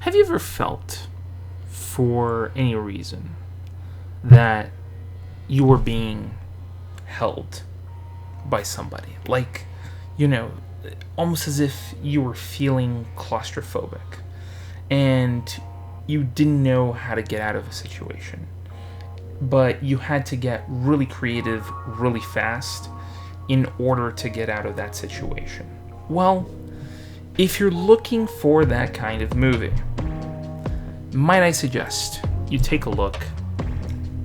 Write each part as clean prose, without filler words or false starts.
Have you ever felt, for any reason, that you were being held by somebody? Like, almost as if you were feeling claustrophobic and you didn't know how to get out of a situation, but you had to get really creative really fast in order to get out of that situation. Well, if you're looking for that kind of movie, might I suggest you take a look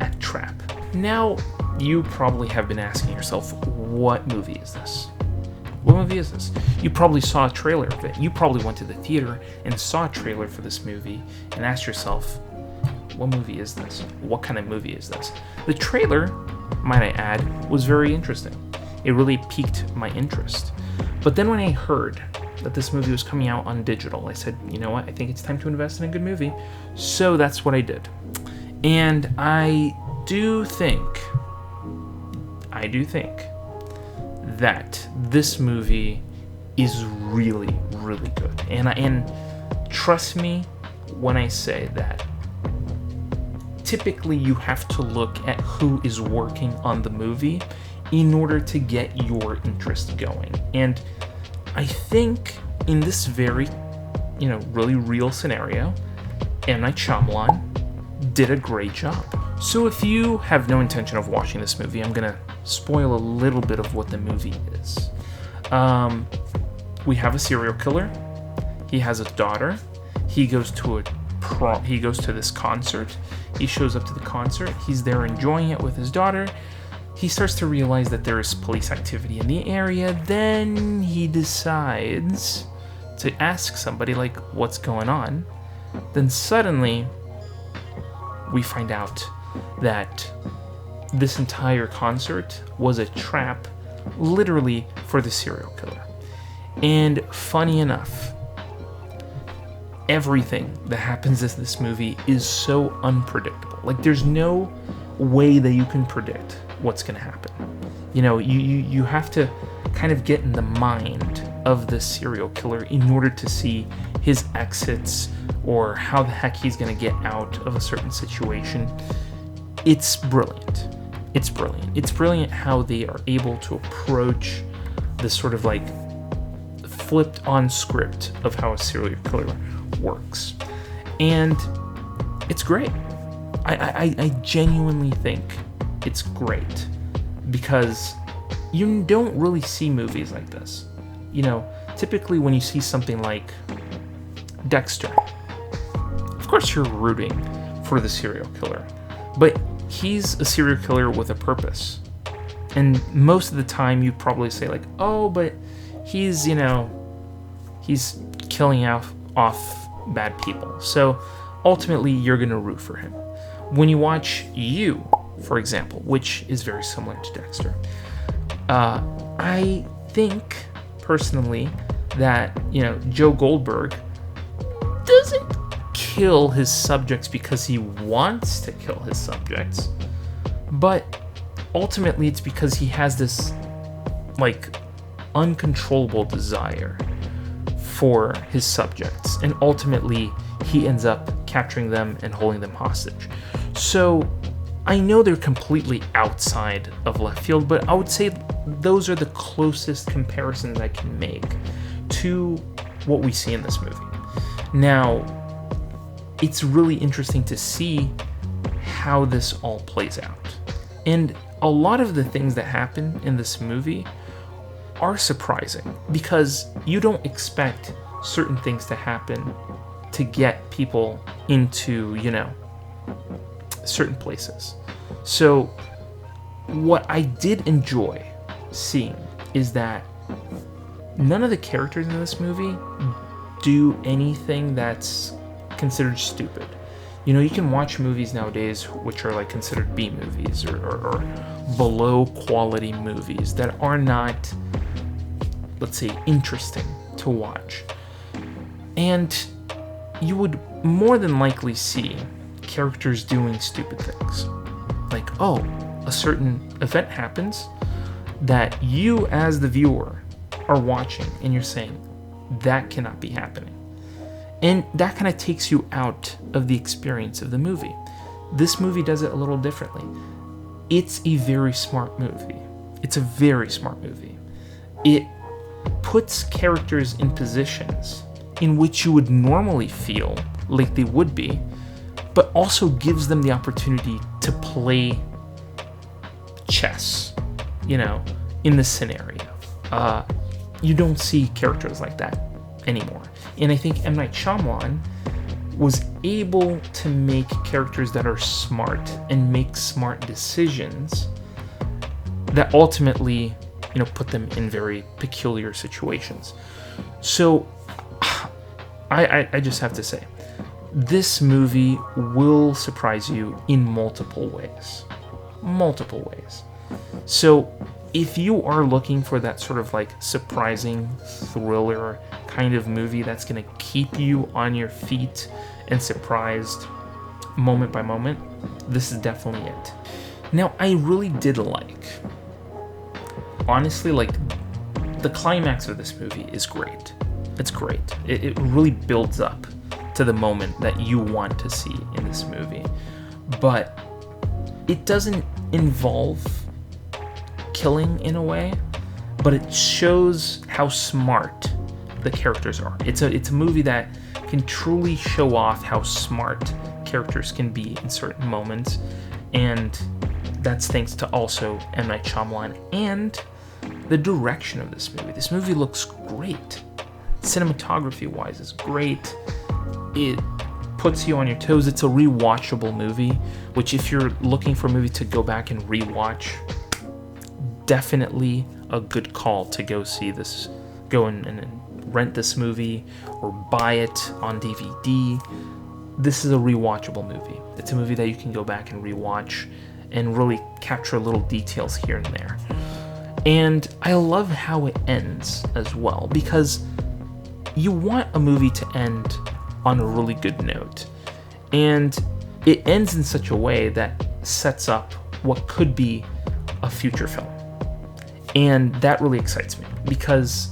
at Trap. Now, you probably have been asking yourself, what movie is this? What movie is this? You probably saw a trailer of it. You probably went to the theater and saw a trailer for this movie and asked yourself, what movie is this? What kind of movie is this? The trailer, might I add, was very interesting. It really piqued my interest. But then when I heard that this movie was coming out on digital, I said, you know what? I think it's time to invest in a good movie. So that's what I did. And I do think that this movie is really, really good. And trust me when I say that typically you have to look at who is working on the movie in order to get your interest going. And I think in this very, really real scenario, M. Night Shyamalan did a great job. So if you have no intention of watching this movie, I'm going to spoil a little bit of what the movie is. We have a serial killer. He has a daughter. He goes to this concert. He shows up to the concert. He's there enjoying it with his daughter. He starts to realize that there is police activity in the area. Then he decides to ask somebody, like, what's going on? Then suddenly we find out that this entire concert was a trap, literally, for the serial killer. And funny enough, everything that happens in this movie is so unpredictable. Like, there's no way that you can predict what's going to happen. You have to kind of get in the mind of the serial killer in order to see his exits or how the heck he's going to get out of a certain situation. It's brilliant. It's brilliant. It's brilliant how they are able to approach this sort of like flipped on script of how a serial killer works. And it's great. I genuinely think it's great because you don't really see movies like this. Typically when you see something like Dexter, of course you're rooting for the serial killer, but he's a serial killer with a purpose. And most of the time you probably say like, oh, but he's killing off bad people. So ultimately you're going to root for him. When you watch You, for example, which is very similar to Dexter, I think personally that, Joe Goldberg doesn't kill his subjects because he wants to kill his subjects, but ultimately it's because he has this like uncontrollable desire for his subjects, and ultimately he ends up capturing them and holding them hostage. So I know they're completely outside of left field, but I would say those are the closest comparisons I can make to what we see in this movie. Now, it's really interesting to see how this all plays out. And a lot of the things that happen in this movie are surprising because you don't expect certain things to happen to get people into, certain places. So what I did enjoy seeing is that none of the characters in this movie do anything that's considered stupid. You can watch movies nowadays which are like considered B movies or below quality movies that are not, let's say, interesting to watch. And you would more than likely see characters doing stupid things. Like, oh, a certain event happens that you as the viewer are watching and you're saying, that cannot be happening. And that kind of takes you out of the experience of the movie. This movie does it a little differently. It's a very smart movie. It's a very smart movie. It puts characters in positions in which you would normally feel like they would be, but also gives them the opportunity to play chess, in this scenario. You don't see characters like that anymore. And I think M. Night Shyamalan was able to make characters that are smart and make smart decisions that ultimately, put them in very peculiar situations. So I just have to say, this movie will surprise you in multiple ways. Multiple ways. So if you are looking for that sort of like surprising thriller kind of movie that's going to keep you on your feet and surprised moment by moment, this is definitely it. Now, I really did honestly, the climax of this movie is great. It's great. It really builds up to the moment that you want to see in this movie. But it doesn't involve killing in a way, but it shows how smart the characters are. It's a movie that can truly show off how smart characters can be in certain moments, and that's thanks to also M. Night Shyamalan and the direction of this movie. This movie looks great. Cinematography-wise, it's great. It puts you on your toes. It's a rewatchable movie, which if you're looking for a movie to go back and rewatch, definitely a good call to go see this. Go and rent this movie or buy it on DVD. This is a rewatchable movie. It's a movie that you can go back and rewatch and really capture little details here and there. And I love how it ends as well, because you want a movie to end on a really good note. And it ends in such a way that sets up what could be a future film. And that really excites me, because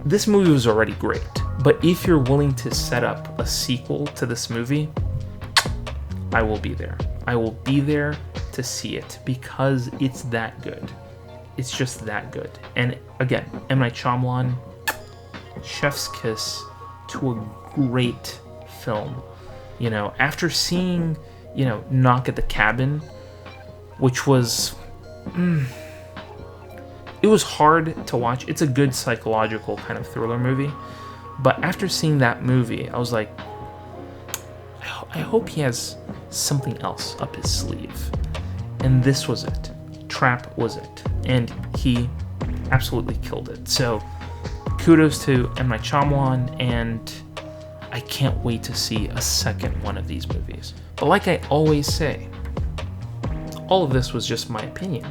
this movie was already great. But if you're willing to set up a sequel to this movie, I will be there. I will be there to see it, because it's that good. It's just that good. And again, M. Night Shyamalan, chef's kiss to a great film. After seeing, Knock at the Cabin, which was, it was hard to watch. It's a good psychological kind of thriller movie. But after seeing that movie, I was like, I hope he has something else up his sleeve. And this was it. Trap was it. And he absolutely killed it. So kudos to M. Night Shyamalan, and I can't wait to see a second one of these movies. But like I always say, all of this was just my opinion.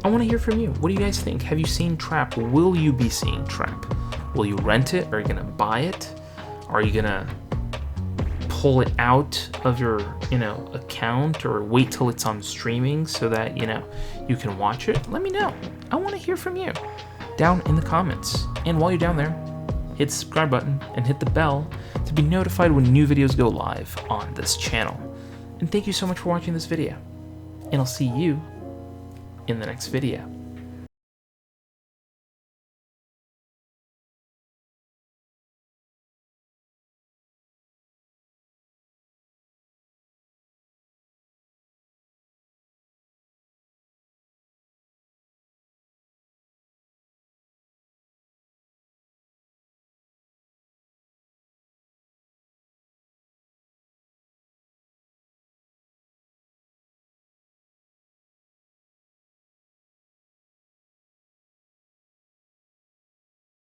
I want to hear from you. What do you guys think? Have you seen Trap? Will you be seeing Trap? Will you rent it? Are you going to buy it? Are you going to pull it out of your, account, or wait till it's on streaming so that, you can watch it? Let me know. I want to hear from you down in the comments. And while you're down there, hit the subscribe button and hit the bell to be notified when new videos go live on this channel. And thank you so much for watching this video. And I'll see you in the next video.